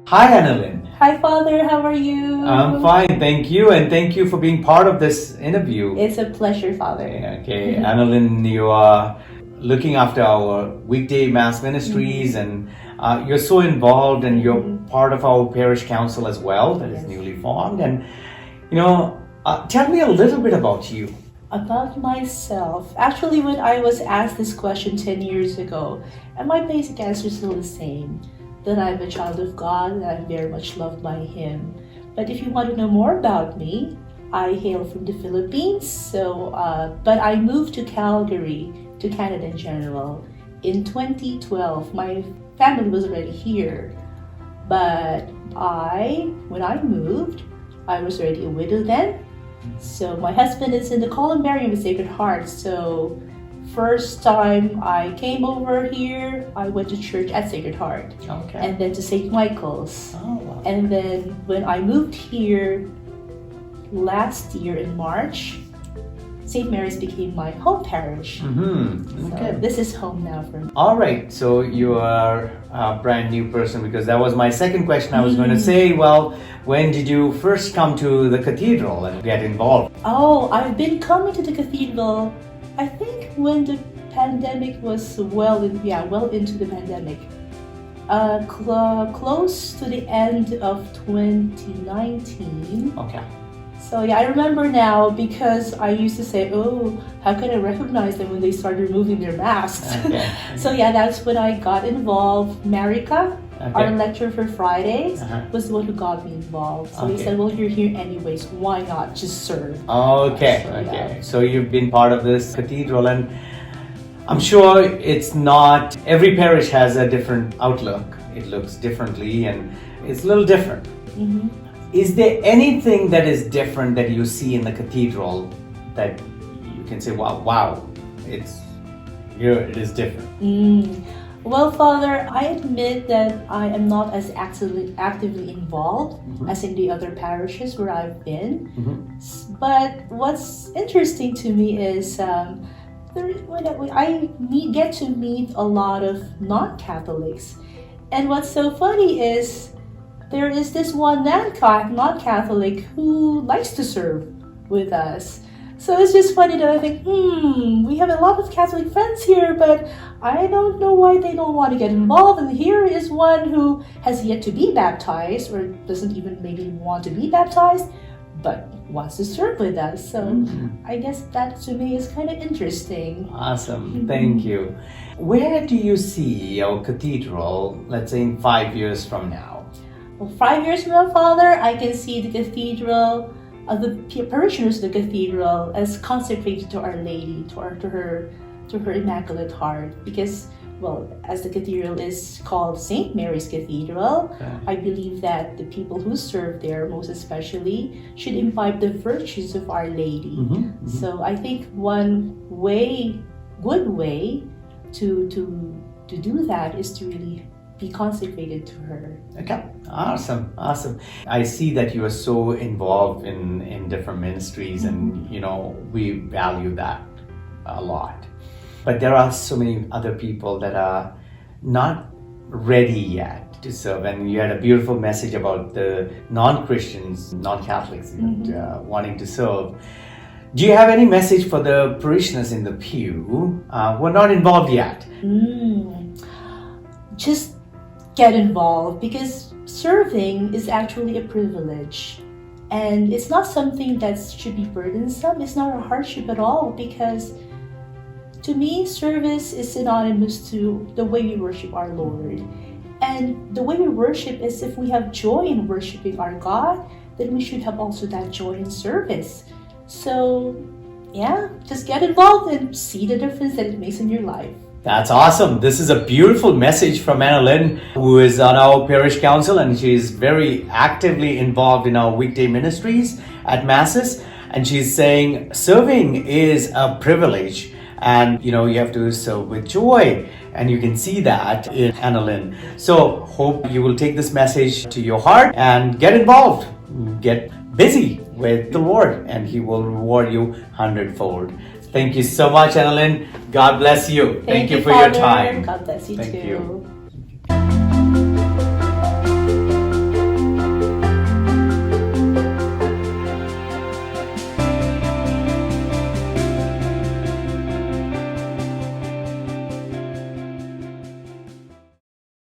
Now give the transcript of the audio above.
Hi, Ana Lynn. Hi, Father. How are you? I'm fine, thank you, and thank you for being part of this interview. It's a pleasure, Father. Okay, Ana Lynn, you are looking after our weekday Mass Ministries, and you're so involved, and you're part of our Parish Council as well, that is newly formed. And tell me a little bit about you. About myself. Actually, when I was asked this question 10 years ago, and my basic answer is still the same, that I'm a child of God and I'm very much loved by Him. But if you want to know more about me, I hail from the Philippines, but I moved to Calgary, to Canada in general, in 2012. My family was already here, but when I moved, I was already a widow then. So my husband is in the Columbarium of Sacred Heart. So first time I came over here, I went to church at Sacred Heart. Okay. And then to St. Michael's. Oh, wow. And then when I moved here last year in March, St. Mary's became my home parish. Okay. So this is home now for me. All right, so you are a brand new person, because that was my second question. I was going to say, well, when did you first come to the Cathedral and get involved? Oh, I've been coming to the Cathedral, I think when the pandemic was well into the pandemic. Close to the end of 2019. Okay. So I remember now, because I used to say, oh, how can I recognize them when they started removing their masks? Okay. So that's when I got involved. Marika, our lecturer for Fridays, was the one who got me involved. So he said, well, you're here anyways, why not just serve? Okay. So you've been part of this Cathedral, and I'm sure it's not, every parish has a different outlook. It looks differently, and it's a little different. Is there anything that is different that you see in the Cathedral that you can say, wow, it is different? Well, Father, I admit that I am not as actively involved as in the other parishes where I've been. But what's interesting to me is I get to meet a lot of non-Catholics. And what's so funny is there is this one non-Catholic who likes to serve with us. So it's just funny that I think, we have a lot of Catholic friends here, but I don't know why they don't want to get involved. And here is one who has yet to be baptized, or doesn't even maybe want to be baptized, but wants to serve with us. So I guess that to me is kind of interesting. Awesome, thank you. Where do you see our Cathedral, let's say in 5 years from now? Well, 5 years from now, Father, I can see the Cathedral, the parishioners of the Cathedral, as consecrated to Our Lady, to her Immaculate Heart. Because, well, as the Cathedral is called St. Mary's Cathedral, I believe that the people who serve there, most especially, should imbibe the virtues of Our Lady. So I think one good way to do that is to really be consecrated to her. Okay, awesome. I see that you are so involved in different ministries, and we value that a lot. But there are so many other people that are not ready yet to serve, and you had a beautiful message about the non-Christians, non-Catholics wanting to serve. Do you have any message for the parishioners in the pew who are not involved yet? Just get involved, because serving is actually a privilege, and it's not something that should be burdensome. It's not a hardship at all, because to me, service is synonymous to the way we worship our Lord. And the way we worship is, if we have joy in worshiping our God, then we should have also that joy in service. So just get involved and see the difference that it makes in your life. That's awesome. This is a beautiful message from Ana Lynn, who is on our Parish Council, and she is very actively involved in our weekday ministries at Masses. And she's saying serving is a privilege, and you have to serve with joy. And you can see that in Ana Lynn. So hope you will take this message to your heart and get involved. Get busy with the Lord, and He will reward you 100-fold. Thank you so much, Ana Lynn. God bless you. Thank you for Father. your time. God bless you Thank too. you.